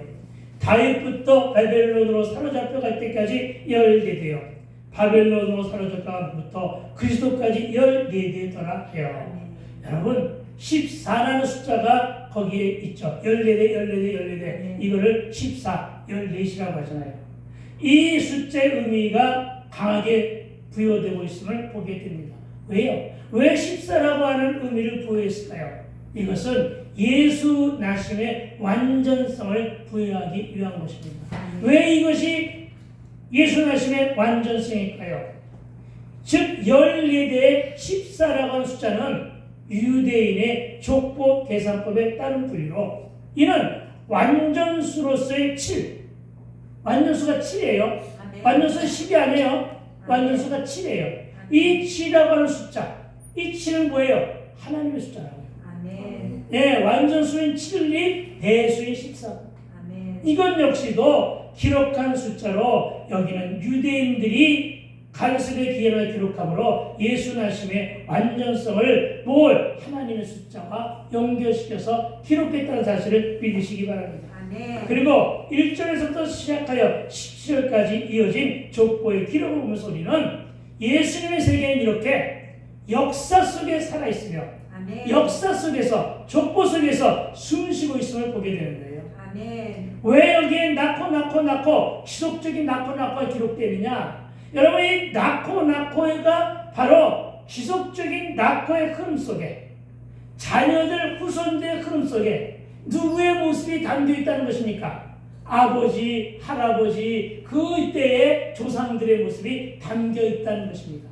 다윗부터 바벨론으로 사로잡혀 갈 때까지 열례되어 바벨론으로 사로잡혀부터 그리스도까지 14대더라 하여. 여러분, 14라는 숫자가 거기에 있죠. 14대 이거를 14, 14이라고 하잖아요. 이 숫자의 의미가 강하게 부여되고 있음을 보게 됩니다. 왜요? 왜 14라고 하는 의미를 부여했을까요? 이것은 예수 나심의 완전성을 부여하기 위한 것입니다. 왜 이것이 예수 나심의 완전성일까요? 즉 14대의 14라고 하는 숫자는 유대인의 족보 계산법에 따른 분리로 이는 완전수로서의 7, 완전수가 7이에요. 완전수는 10이 아니에요. 완전수가 7이에요. 이 7이라고 하는 숫자, 이 7은 뭐예요? 하나님의 숫자라고요. 아멘. 예, 완전 수인 7립, 대수인 14. 아멘. 이것 역시도 기록한 숫자로 여기는 유대인들이 간섭의 기회를 기록함으로 예수 나심의 완전성을 하나님의 숫자와 연결시켜서 기록했다는 사실을 믿으시기 바랍니다. 아멘. 그리고 1절에서부터 시작하여 17절까지 이어진 족보의 기록을 보면서 우리는 예수님의 세계는 이렇게 역사 속에 살아있으며 아멘. 역사 속에서 족보 속에서 숨쉬고 있음을 보게 되는 거예요. 아멘. 왜 여기에 낳고 지속적인 낳고가 기록되느냐? 여러분, 이 낳고가 바로 지속적인 낳고의 흐름 속에 자녀들 후손들의 흐름 속에 누구의 모습이 담겨 있다는 것입니까? 아버지, 할아버지, 그때의 조상들의 모습이 담겨 있다는 것입니다.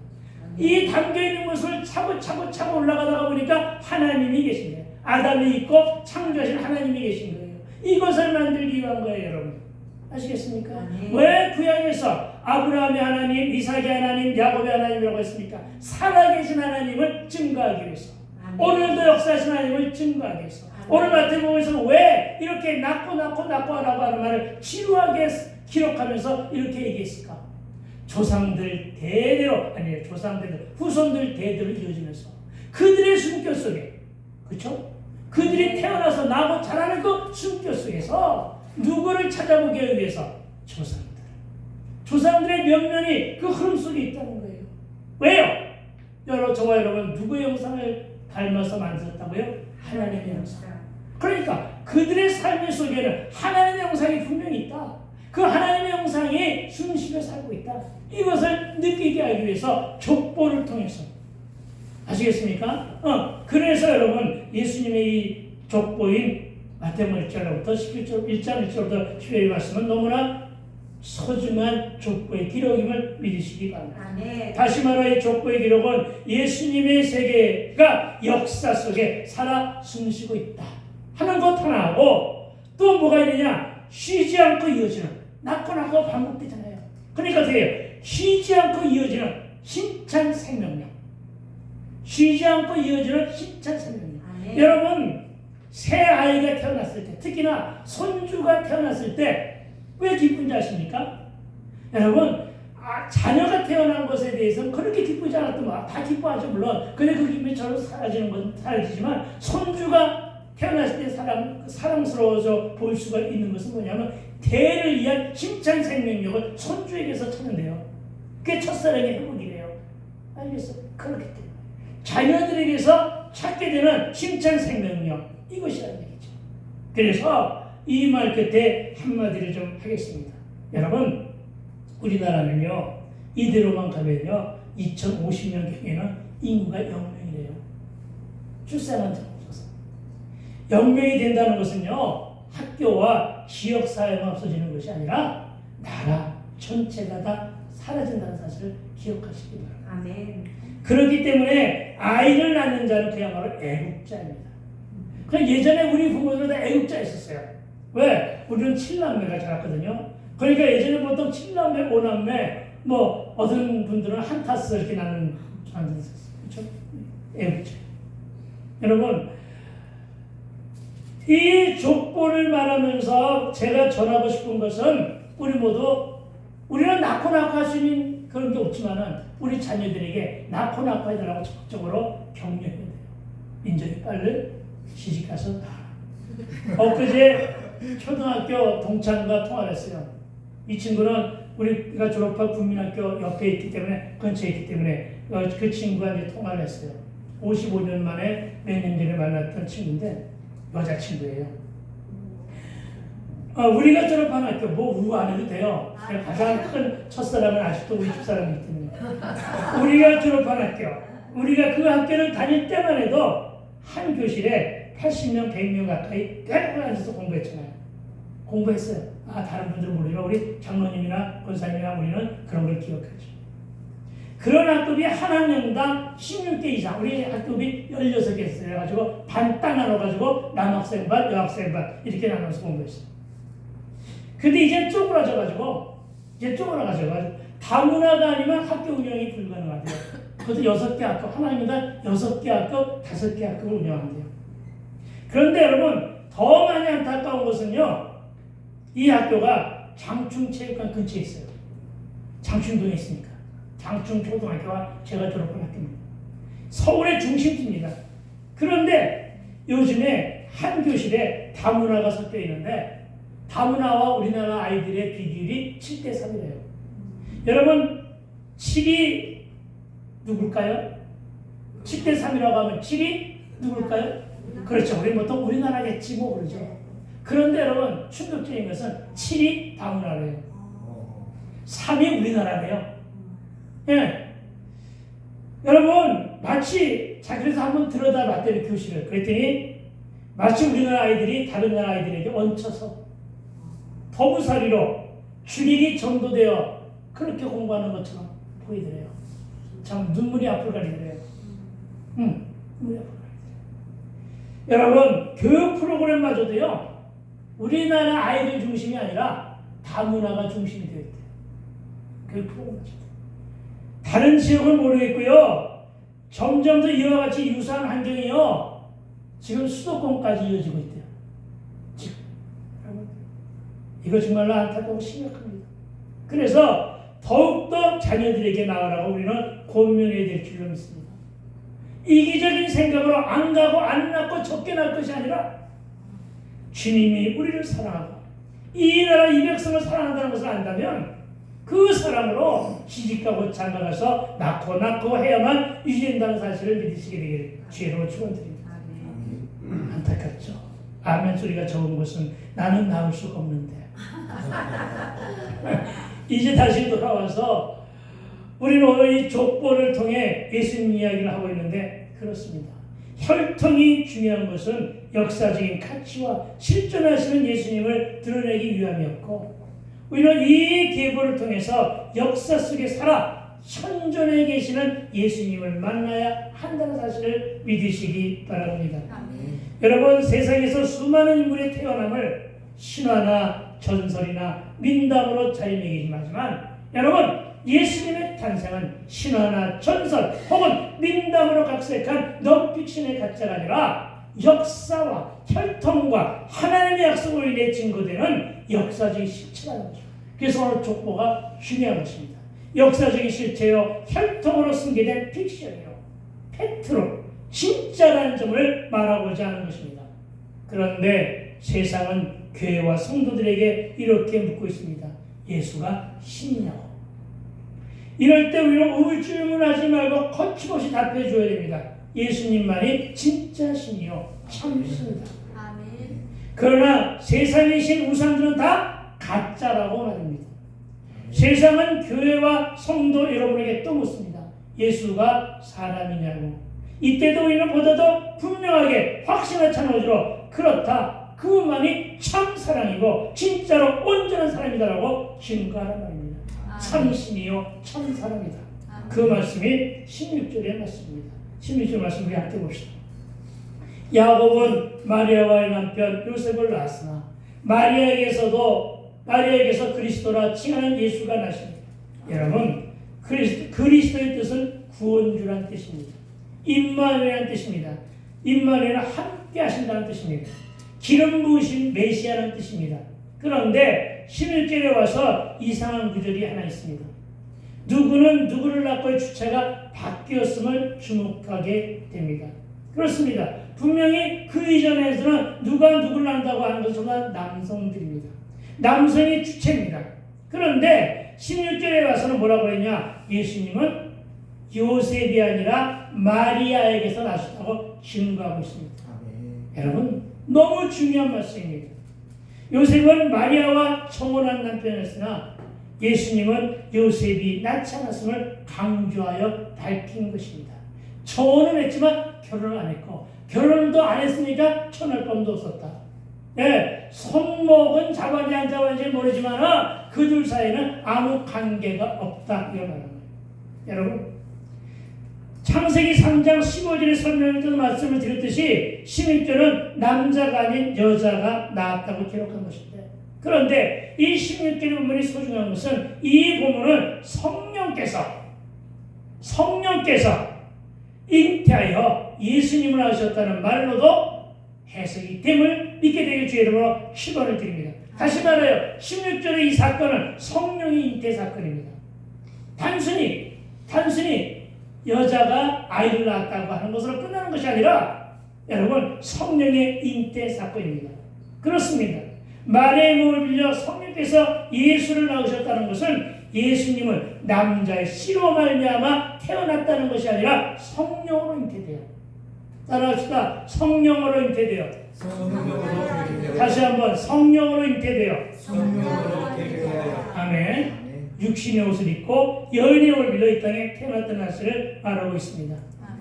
이 담겨 있는 모습을 차고 올라가다가 보니까 하나님이 계신 거예요. 아담이 있고 창조하신 하나님이 계신 거예요. 이것을 만들기 위한 거예요, 여러분. 아시겠습니까? 왜 구약에서 아브라함의 하나님, 이삭의 하나님, 야곱의 하나님이라고 했습니까? 살아계신 하나님을 증거하기 위해서. 오늘도 역사하신 하나님을 증거하기 위해서. 오늘 마태복음에서는 왜 이렇게 낳고 하라고 하는 말을 지루하게 기록하면서 이렇게 얘기했을까? 조상들 후손들 대대로 이어지면서 그들의 숨결 속에, 그렇죠? 그들이 태어나서 나고 자라는 그 숨결 속에서 누구를 찾아보기 위해서 조상들의 면면이 그 흐름 속에 있다는 거예요. 왜요? 저와 여러분 누구의 형상을 닮아서 만들었다고요? 하나님의 형상. 그러니까 그들의 삶 속에는 하나님의 형상이 분명히 있다. 그 하나님의 형상이 숨쉬며 살고 있다. 이것을 느끼게 하기 위해서 족보를 통해서. 아시겠습니까? 그래서 여러분 예수님의 이 족보인 마태복음 1장부터 1장 1절부터 11절 말씀은 너무나 소중한 족보의 기록임을 믿으시기 바랍니다. 아멘. 다시 말해 이 족보의 기록은 예수님의 세계가 역사 속에 살아 숨쉬고 있다 하는 것 하나하고 또 뭐가 있느냐? 쉬지 않고 이어지는 낳고 반복되잖아요. 그러니까 어떻게 쉬지 않고 이어지는 힘찬 생명력. 쉬지 않고 이어지는 힘찬 생명력. 아멘. 여러분 새 아이가 태어났을 때, 특히나 손주가 태어났을 때 왜 기쁜지 아십니까? 여러분 자녀가 태어난 것에 대해서는 그렇게 기쁘지 않았더만 다 기뻐하죠. 물론 근데 그 기쁨이 저는 사라지는 건 사라지지만 손주가 태어났을 때 사랑스러워져 볼 수가 있는 것은 뭐냐면 대를 위한 힘찬 생명력을 손주에게서 찾는데요. 그게 첫사랑의 행복이래요. 알겠어? 그렇기 때문에 자녀들에게서 찾게 되는 힘찬 생명력, 이것이라는 얘기죠. 그래서 이 말 끝에 한마디를 좀 하겠습니다. 여러분 우리나라는요 이대로만 가면요 2050년경에는 인구가 0명이래요. 출산한 자가 없어서. 0명이 된다는 것은요 학교와 지역사회가 없어지는 것이 아니라 나라 전체가 다 사라진다는 사실을 기억하시기 바랍니다. 아멘. 그렇기 때문에 아이를 낳는 자는 그야말로 애국자입니다. 그럼 예전에 우리 부모들은 다 애국자였었어요. 왜? 우리는 7남매가 자랐거든요. 그러니까 예전에 보통 7남매, 5남매, 어떤 분들은 한 타스 이렇게 낳는 사람들이 있었어요. 그렇죠? 애국자. 여러분, 이 족보를 말하면서 제가 전하고 싶은 것은 우리는 낳고 할 수 있는 그런 게 없지만은 우리 자녀들에게 낳고 해달라고 적극적으로 격려해야 돼요. 민정이 빨리 시집가서 낳아. 엊그제 초등학교 동창과 통화를 했어요. 이 친구는 우리가 졸업한 국민학교 옆에 있기 때문에, 근처에 있기 때문에 그 친구와 이제 통화를 했어요. 55년 만에 몇 년 전에 만났던 친구인데 여자친구예요. 우리가 졸업한 학교 우리 안 해도 돼요. 가장 큰 첫사랑은 아직도 우리 집사람이기 때문에. 우리가 졸업한 학교, 우리가 그 학교를 다닐 때만 해도 한 교실에 80명, 100명 가까이 대놓고 앉아서 공부했잖아요. 공부했어요. 다른 분들은 모르지만 우리 장로님이나 권사님이나 우리는 그런 걸 기억하죠. 그런 학급이 한 학년당 16개 이상, 우리 학급이 16개 있어요. 그래가지고 반 딱 나눠가지고 남학생 반, 여학생 반 이렇게 나눠서 공부했어요. 근데 이제 쪼그라져가지고 다문화가 아니면 학교 운영이 불가능하대요. 그것도 6개 학급, 한 학년당 6개 학급, 5개 학급을 운영한대요. 그런데 여러분 더 많이 안타까운 것은요, 이 학교가 장충체육관 근처에 있어요. 장충동에 있으니까. 장충초등학교가 제가 졸업한 학교입니다. 서울의 중심지입니다. 그런데 요즘에 한 교실에 다문화가 섞여 있는데 다문화와 우리나라 아이들의 비율이 7대3이래요. 여러분 7이 누굴까요? 7대3이라고 하면 7이 누굴까요? 그렇죠. 우리 보통 우리나라겠지 뭐 그러죠. 그런데 여러분 충격적인 것은 7이 다문화래요. 3이 우리나라래요. 예. 여러분 마치 그래서 한번 들여다봤더니 교실을 그랬더니 마치 우리나라 아이들이 다른 나라 아이들에게 얹혀서 더부살이로 주력이 전도되어 그렇게 공부하는 것처럼 보이더래요. 참 눈물이 앞을 가리더래요. 눈물이 앞을 가리더래요. 여러분 교육 프로그램마저도요, 우리나라 아이들 중심이 아니라 다문화가 중심이 되어 있대요. 교육 프로그램마저도. 다른 지역은 모르겠고요. 점점 더 이와 같이 유사한 환경이요, 지금 수도권까지 이어지고 있대요. 지금. 이거 정말로 안타깝고 심각합니다. 그래서 더욱더 자녀들에게 나으라고 우리는 권면해야 될 줄로 믿습니다. 이기적인 생각으로 안 가고 안 낳고 적게 낳을 것이 아니라 주님이 우리를 사랑하고 이 나라 이 백성을 사랑한다는 것을 안다면 그 사랑으로 시집가고 장가가서 낳고 해야만 유지된다는 사실을 믿으시게 되기를 주의로 축원드립니다. 안타깝죠. 아멘 소리가 적은 것은 나는 낳을 수가 없는데 이제 다시 돌아와서 우리는 오늘 이 족보를 통해 예수님 이야기를 하고 있는데 그렇습니다. 혈통이 중요한 것은 역사적인 가치와 실존하시는 예수님을 드러내기 위함이었고, 우리는 이 계보를 통해서 역사 속에 살아 현존에 계시는 예수님을 만나야 한다는 사실을 믿으시기 바랍니다. 여러분 세상에서 수많은 인물의 태어남을 신화나 전설이나 민담으로 자리매김하지만 여러분 예수님의 탄생은 신화나 전설 혹은 민담으로 각색한 넌픽션의 가짜가 아니라 역사와 혈통과 하나님의 약속을 위해 증거되는 역사적인 실체라는 거죠. 그래서 오늘 족보가 중요한 것입니다. 역사적인 실체요, 혈통으로 승계된 픽션이요, 팩트로 진짜라는 점을 말하고자 하는 것입니다. 그런데 세상은 교회와 성도들에게 이렇게 묻고 있습니다. 예수가 신이냐고. 이럴 때 우리는 우울증문하지 말고 거침없이 답해 줘야 됩니다. 예수님만이 진짜 신이요 참신이다. 그러나 세상의 신 우상들은 다 가짜라고 말합니다. 세상은 교회와 성도 여러분에게 또 묻습니다. 예수가 사람이냐고. 이때도 우리는 보다도 분명하게 확신을 찬호지로 그렇다, 그만이 참 사랑이고 진짜로 온전한 사람이다라고 증거하란 말입니다. 참신이요 참 사람이다. 그 말씀이 16절의 말씀입니다. 16절 말씀 우리 함께 봅시다. 야곱은 마리아와의 남편 요셉을 낳았으나 마리아에게서 그리스도라 칭하는 예수가 나십니다. 여러분 그리스도의 뜻은 구원주라는 뜻입니다. 임마누엘이라는 뜻입니다. 임마누엘은 함께 하신다는 뜻입니다. 기름 부으신 메시아라는 뜻입니다. 그런데 11절에 와서 이상한 구절이 하나 있습니다. 누구는 누구를 낳고의 주체가 바뀌었음을 주목하게 됩니다. 그렇습니다. 분명히 그 이전에서는 누가 누구를 낳는다고 하는 것은 정말 남성들입니다. 남성이 주체입니다. 그런데 16절에 와서는 뭐라고 했냐? 예수님은 요셉이 아니라 마리아에게서 나셨다고 증거하고 있습니다. 여러분 너무 중요한 말씀입니다. 요셉은 마리아와 청혼한 남편이었으나 예수님은 요셉이 낳지 않았음을 강조하여 밝힌 것입니다. 청혼은 했지만 결혼을 안 했고 결혼도 안 했으니까 천할 범도 없었다. 네, 손목은 잡았는지 안 잡았는지 모르지만 그 둘 사이에는 아무 관계가 없다 이런 말입니다. 여러분 창세기 3장 15절에 설명했던 말씀을 드렸듯이 16절은 남자가 아닌 여자가 낳았다고 기록한 것인데, 그런데 이 16절의 본문이 소중한 것은 이 본문은 성령께서 잉태하여 예수님을 하셨다는 말로도 해석이 됨을 믿게 되길 주의 이름으로 축원을 드립니다. 다시 말하여 16절의 이 사건은 성령의 잉태 사건입니다. 단순히 여자가 아이를 낳았다고 하는 것으로 끝나는 것이 아니라 여러분 성령의 잉태 사건입니다. 그렇습니다. 마리아의 몸을 빌려 성령께서 예수를 낳으셨다는 것은 예수님은 남자의 씨로 말미암아 태어났다는 것이 아니라 성령으로 잉태돼요. 따라합시다. 성령으로 잉태돼요. 다시 한번 성령으로 잉태돼요. 아멘. 육신의 옷을 입고 여인의 옷을 빌려 이 땅에 태어났다는 사실을 말하고 있습니다.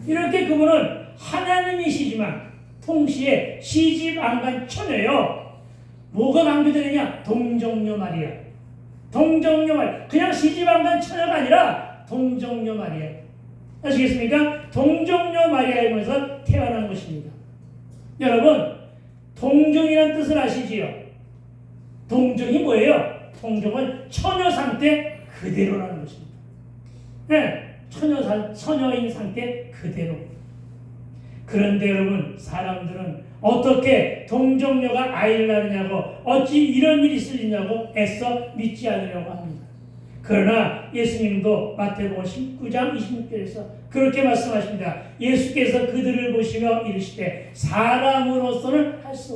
이렇게 그분은 하나님이시지만 동시에 시집 안 간 처녀예요. 뭐가 강조되느냐? 동정녀 마리아. 동정녀 마리아. 그냥 시집 안 간 처녀가 아니라 동정녀 마리아. 아시겠습니까? 동정녀 마리아이면서 태어난 것입니다. 여러분, 동정이라는 뜻을 아시지요? 동정이 뭐예요? 동정은 처녀 상태 그대로라는 것입니다. 네, 처녀인 상태 그대로. 그런데 여러분, 사람들은 어떻게 동정녀가 아이를 낳느냐고, 어찌 이런 일이 있으리냐고 애써 믿지 않으려고 합니다. 그러나 예수님도 마태복음 19장 26절에서 그렇게 말씀하십니다. 예수께서 그들을 보시며 이르시되 사람으로서는 할 수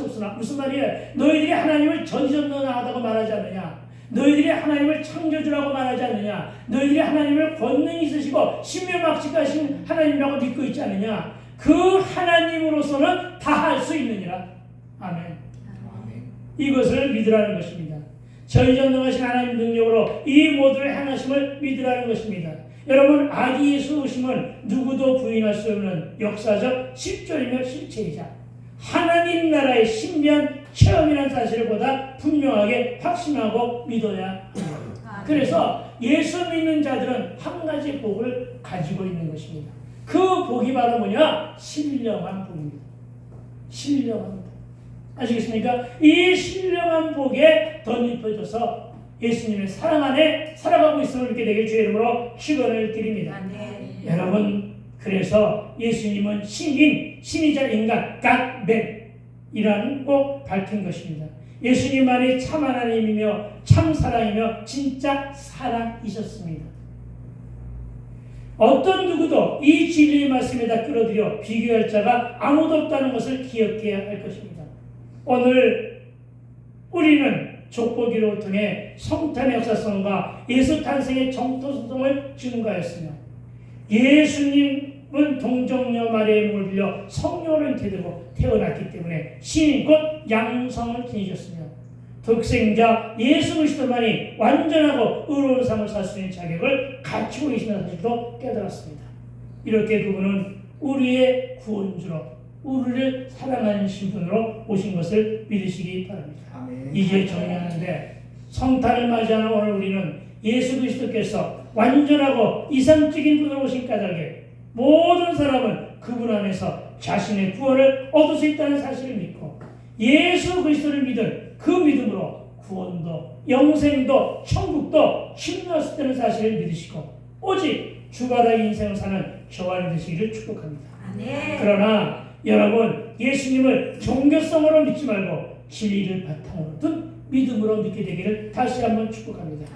없으나 무슨 말이에요? 너희들이 하나님을 전지전능하다고 말하지 않느냐? 너희들이 하나님을 창조주라고 말하지 않느냐? 너희들이 하나님을 권능이 있으시고 신묘막직하신 하나님이라고 믿고 있지 않느냐? 그 하나님으로서는 다 할 수 있느니라. 아멘. 이것을 믿으라는 것입니다. 전지전능하신 하나님 능력으로 이 모두를 행하심을 믿으라는 것입니다. 여러분, 아기 예수 오심은 누구도 부인할 수 없는 역사적 실존이며 실체이자 하나님 나라의 신비한 체험이라는 사실을 보다 분명하게 확신하고 믿어야 합니다. 그래서 예수 믿는 자들은 한 가지 복을 가지고 있는 것입니다. 그 복이 바로 뭐냐? 신령한 복입니다. 신령한 복. 아시겠습니까? 이 신령한 복에 덧입혀져서 예수님의 사랑 안에 살아가고 있음을 믿게 되길 주의 이름으로 축원을 드립니다. 여러분, 그래서 예수님은 신이자 인간, God-man이라는 꼭 밝힌 것입니다. 예수님만이 참 하나님이며 참 사랑이며 진짜 사랑이셨습니다. 어떤 누구도 이 진리의 말씀에다 끌어들여 비교할 자가 아무도 없다는 것을 기억해야 할 것입니다. 오늘 우리는 족보기를 통해 성탄의 역사성과 예수 탄생의 정토성을 증거하였으며 예수님은 동정녀 마리아의 몸을 빌려 성령으로 잉태되고 태어났기 때문에 신인 곧 양성을 지니셨으며 독생자 예수 그리스도만이 완전하고 의로운 삶을 살 수 있는 자격을 갖추고 계시다는 사실도 깨달았습니다. 이렇게 그분은 우리의 구원주로 우리를 사랑하는 신분으로 오신 것을 믿으시기 바랍니다. 아멘. 이제 정리하는데 성탄을 맞이하는 오늘 우리는 예수 그리스도께서 완전하고 이상적인 분으로 오신 까닭에 모든 사람은 그분 안에서 자신의 구원을 얻을 수 있다는 사실을 믿고 예수 그리스도를 믿은 그 믿음으로 구원도 영생도 천국도 침노할 수 있다는 사실을 믿으시고 오직 주가닥 인생을 사는 저와 되시기를 축복합니다. 그러나 여러분, 예수님을 종교성으로 믿지 말고 진리를 바탕으로 둔 믿음으로 믿게 되기를 다시 한번 축복합니다.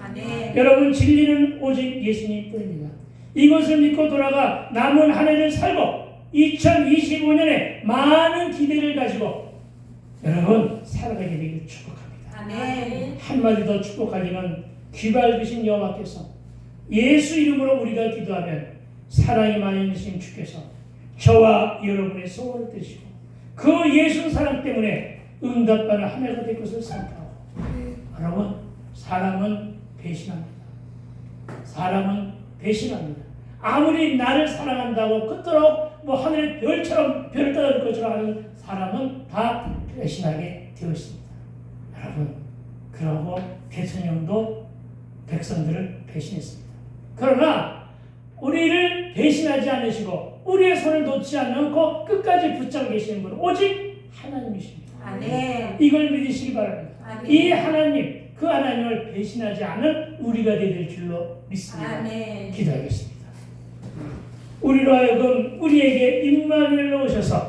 여러분, 진리는 오직 예수님뿐입니다. 이것을 믿고 돌아가 남은 한 해를 살고 2025년에 많은 기대를 가지고 여러분 살아가게 되기를 축복합니다. 한마디 더 축복하기는 귀 밝으신 여호와께서 예수 이름으로 우리가 기도하면 사랑이 많이 있으신 주께서 저와 여러분의 소원을 들으시고 그 예수 사랑 때문에 응답받는 한 해가 될 것을 생각하고 여러분, 사람은 배신합니다. 아무리 나를 사랑한다고 그토록 하늘의 별처럼 별을 떠날 것처럼 하는 사람은 다 배신하게 되어 있습니다. 여러분, 그러고 대통령도 백성들을 배신했습니다. 그러나 우리를 배신하지 않으시고 우리의 손을 놓지 않고 끝까지 붙잡고 계시는 분은 오직 하나님이십니다. 이걸 믿으시기 바랍니다. 이 하나님, 그 하나님을 배신하지 않은 우리가 되될 줄로 믿습니다. 기도하겠습니다. 우리로 하여금 우리에게 임마누엘로 오셔서